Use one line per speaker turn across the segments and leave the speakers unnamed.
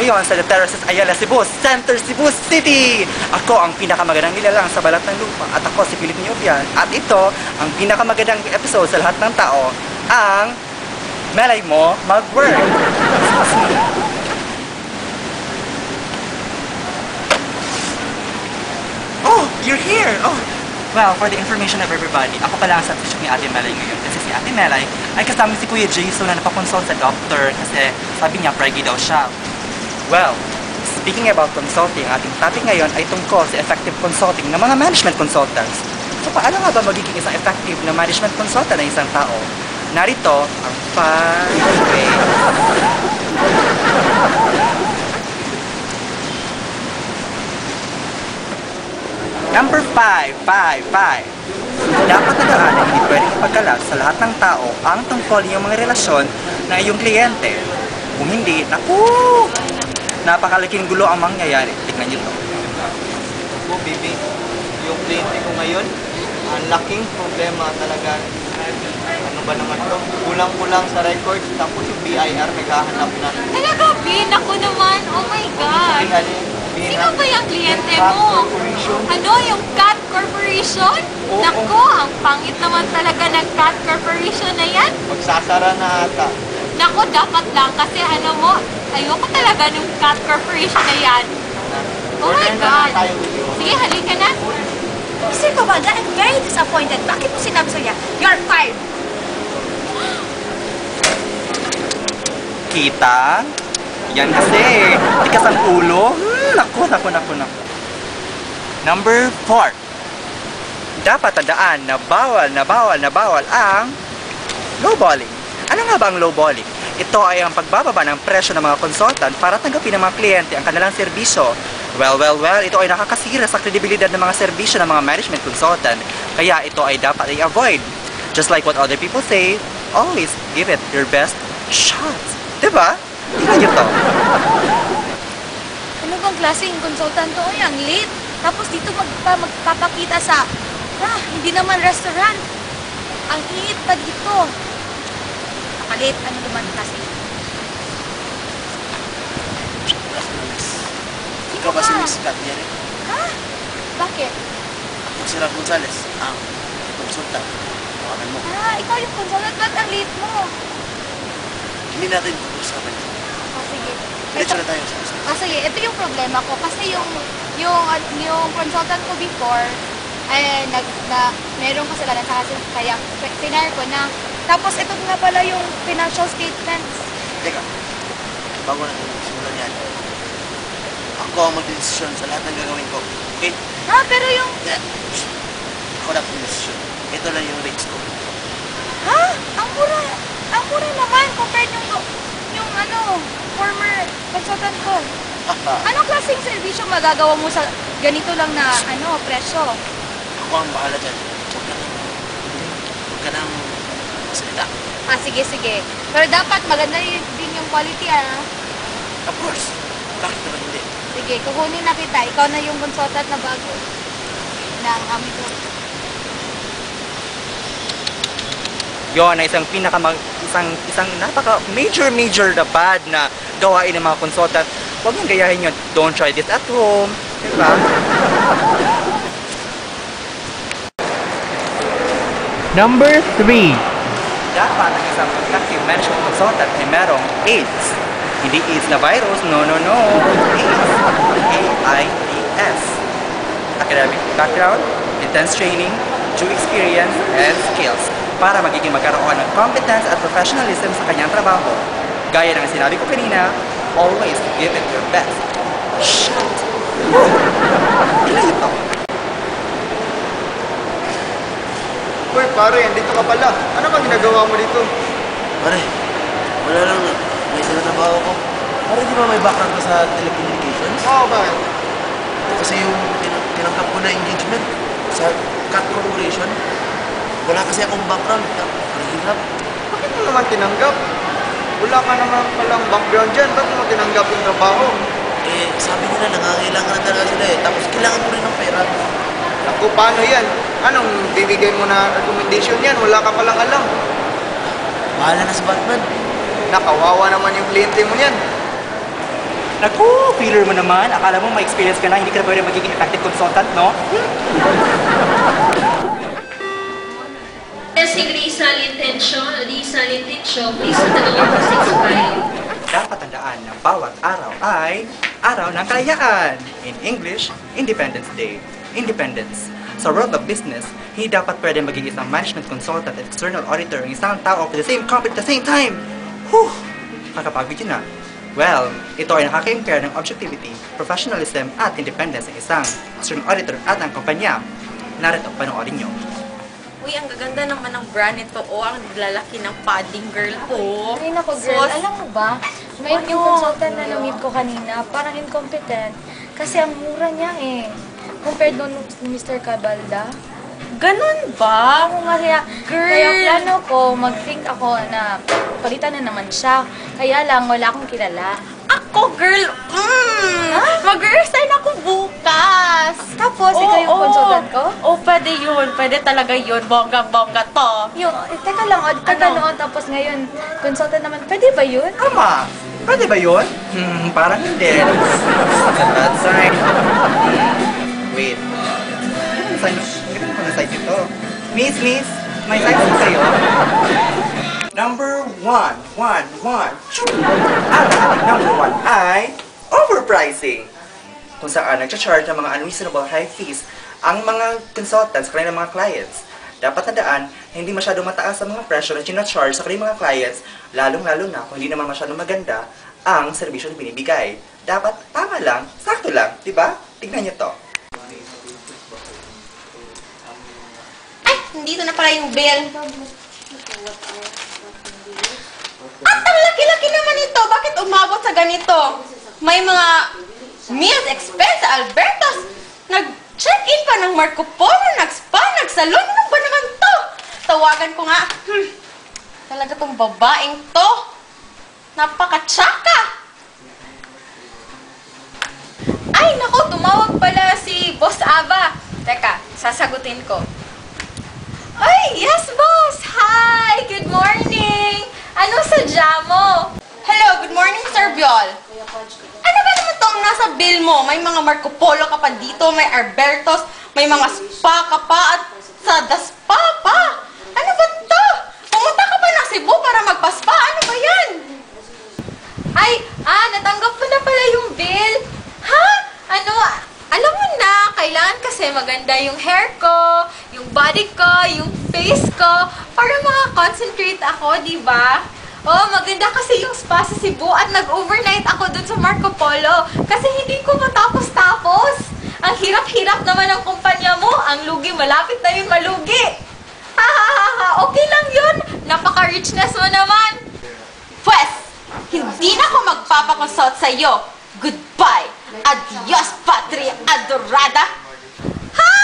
ngayon sa The Terraces Ayala, Cebu, Center Cebu City. Ako ang pinakamagandang nilalang sa balat ng lupa at ako si Philip Niobian. At ito ang pinakamagandang episode sa lahat ng tao, ang Malay Mo Mag-Work. Oh, you're here! Oh, well, for the information of everybody, ako pala ang substitute ni Ate Melay ngayon. Kasi si Ate Melay ay kasama si Kuya Jason na napakonsult sa doctor kasi sabi niya preggy daw siya. Well, speaking about consulting, ating topic ngayon ay tungkol sa effective consulting ng mga management consultants. So, paano nga ba magiging isang effective na management consultant ng isang tao? Narito ang 5 ways. Number 5. Dapat na daan na hindi pwedeng ipagkalat sa lahat ng tao ang tungkol yung mga relasyon na iyong kliyente. Kung hindi, naku! Napakalaking gulo ang mangyayari. Tignan nyo to.
Ako, baby, yung kliyente ko ngayon, ang laking problema talaga. Ano ba naman to? Kulang-kulang sa records, tapos yung BIR naghahanap na.
Talaga, Bin? Ako naman? Oh my God! Sino ba yung kliyente mo? Ano? Yung Cat Corporation?
Oo.
Nako, ang pangit naman talaga ng Cat Corporation na yan.
Magsasara na ata.
Nako, dapat lang kasi ano mo, ayoko talaga ng Cat Corporation na yan. Oh my God! Sige, halika na.
Mr. Kawada, I'm very disappointed. Bakit mo sinabi sa'yo? You're fired!
Kita? Yan kasi. Tikas ang ulo. Naku. Number 4. Dapat tandaan na bawal ang lowballing. Ano nga ba ang lowballing? Ito ay ang pagbababa ng presyo ng mga consultant para tanggapin ng mga kliyente ang kanilang serbisyo. Well, ito ay nakakasira sa kredibilidad ng mga serbisyo ng mga management consultant. Kaya ito ay dapat i-avoid. Just like what other people say, always give it your best shot. Diba? Tingnan nyo to.
Ano bang klaseng consultant to? Ay, ang late. Tapos dito magpapakita sa, hindi naman restaurant. Ang init pa dito. Nakalit, ano naman kasi?
Ikaw ba si Miss Kat Yere?
Ha? Bakit?
Ako si Ralph Gonzales, ang konsultant. Tawagan mo.
Ikaw yung consultant. Ba't ang late mo?
Hindi natin pag-usapan ito.
Sige.
Diretso na tayo sa usapan.
Sige, ito yung problema ko. Kasi yung consultant ko before, meron kasalanan sa kasi kaya pinire ko na. Tapos ito nga pala yung financial statements.
Teka, bago natin simulan yan, ako ang magdedesisyon sa lahat ng gagawin ko. Okay?
Pero yung...
Ako na magdedesisyon. Ito lang yung rates ko.
Ang mura. Ang mura naman compared yung former consultant ko. Anong klaseng servisyo magagawa mo sa ganito lang na presyo?
Ako ang bahala dyan. Huwag ka nang salita.
Sige. Pero dapat maganda din yung quality,
Of course. Bakit naman hindi?
Sige, kukunin na kita. Ikaw na yung consultant na bago ng amin ko.
Yon ay isang napaka major na bad na gawain ng mga consultant. Huwag niyong gayahin yun. Don't try this at home. Diba? Number 3. Dapat ang isang effective management consultant ay merong AIDS. Hindi AIDS na virus. No. AIDS. AIDS. Academic background, intense training, due experience, and skills para magiging magkaroon ng competence at professionalism sa kanyang trabaho. Gaya ng sinabi ko kanina, always give it your best. Shit! Ilan ito?
Uy, pare, andito ka pala. Ano bang ginagawa mo dito?
Pare, wala lang. May sinatrabaho ko. Pare, di ba may background ka sa telecommunications?
Oo, bakit?
Kasi yung tinanggap ko na engagement sa Cat Corporation, wala kasi akong background. Ang hirap.
Bakit mo naman tinanggap? Wala ka naman palang background dyan. Bakit mo tinanggap yung trabaho?
Sabi nila, nangangailangan na talaga sila Tapos kailangan mo rin ng pera.
Naku, paano yan? Anong bibigay mo na recommendation yan? Wala ka palang alam.
Bahala na sa Batman.
Nakawawa naman yung kliyente mo yan.
Naku, feeler mo naman. Akala mo may experience ka na, hindi ka na pwede magiging effective consultant, no?
Please tanong 65.
Dapat tandaan na bawat araw ay araw ng kalayaan. In English, Independence Day. Independence. Sa world of business, hindi dapat pwede maging isang management consultant at external auditor ang isang tao for the same company at the same time. Whew! Nakapagod yun na. Well, ito ay nakaka-impair ng objectivity, professionalism at independence ng isang external auditor at ang kumpanya. Narito, panoorin nyo.
Uy, ang gaganda naman ng brand nito. Oh, ang lalaki ng padding girl. Oh.
Ay, nako girl, alam mo ba? May yung consultant na na-meet ko kanina, parang incompetent. Kasi ang mura niya eh. Compared doon ni Mr. Cabalda.
Ganun ba?
Ako nga kaya plano ko, mag-think ako na palitan na naman siya. Kaya lang, wala akong kilala.
Ako, girl, mag-resign ako bukas.
Tapos, ikaw yung consultant ko?
Oh, pwede yun. Pwede talaga yun. Bongga-bongga to.
Yung, teka lang, audit ka noon, tapos ngayon, consultant naman. Pwede ba yun?
Tama! Pwede ba yun? Parang hindi. Sa bad sign. Wait. Ganun ko na site ito. Miss, may site ko sa'yo. Number 1. Ang ating number 1 ay overpricing. Kung saan nag-charge ng mga unreasonable high fees ang mga consultants sa kanilang mga clients. Dapat tandaan, hindi masyadong mataas ang mga presyo na charge sa kanilang mga clients, lalong-lalo na kung hindi naman masyadong maganda ang serbisyo na binibigay. Dapat tama lang, sakto lang, di ba? Tignan niyo to.
Ay, nandito na pala yung bill. At ang laki-laki naman ito. Bakit umabot sa ganito? May mga meals expense sa Albertos. Nag-check-in pa ng Marco Polo, nag-spa, nag-salon. Ano ba naman to? Tawagan ko nga. Talaga tong babaeng to. Napaka-tsaka.
Ay, naku, tumawag pala si Boss Ava. Teka, sasagutin ko. Ay, yes, boss! Hi! Good morning! Anong sadya mo?
Hello, good morning, Sir Biol. Ano ba naman itong nasa bill mo? May mga Marco Polo ka pa dito, may Albertos, may mga spa ka pa, at sa The Spa pa. Ano ba ito? Pumunta ka ba ng Cebu para magpa-spa? Ano ba yan?
Ay, natanggap ko na pala yung bill. Ha? Ano, alam mo na, kailangan kasi maganda yung hair ko, yung body ko, yung face ko, para maka-concentrate ako, di ba? Oh, maganda kasi yung spa sa Cebu at nag-overnight ako dun sa Marco Polo kasi hindi ko matapos-tapos. Ang hirap-hirap naman ng kumpanya mo. Ang lugi, malapit na yun malugi. Ha, okay lang yun. Napaka-richness mo naman.
Pwes, hindi na ako magpapakonsult sa iyo. Goodbye. Adios, patria adorada.
Ha?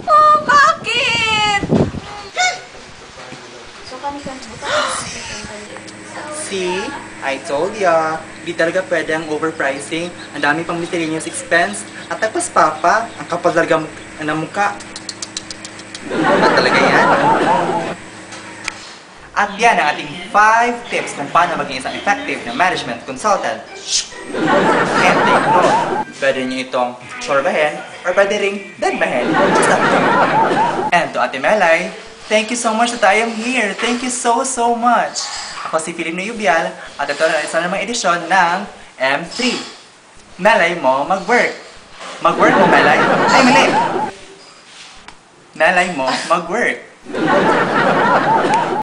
Oh, bakit?
See? I told ya. Di talaga pwede ang overpricing. Ang dami pang miscellaneous expense. At tapos papa, ang kapal talaga ng mukha. Ba talaga yan? At yan ang ating 5 tips kung paano maging isang effective na management consultant. And take note. Pwede nyo itong sorbahin or pwede ring dadbahin. Just up to you. And to Ate Melay, thank you so much that I am here. Thank you so much. Ako si Philip Nuyubial at ito na isa namang edisyon ng M3. Melay mo mag-work. Mag-work mo, Melay? Ay, mali! Melay mo mag-work.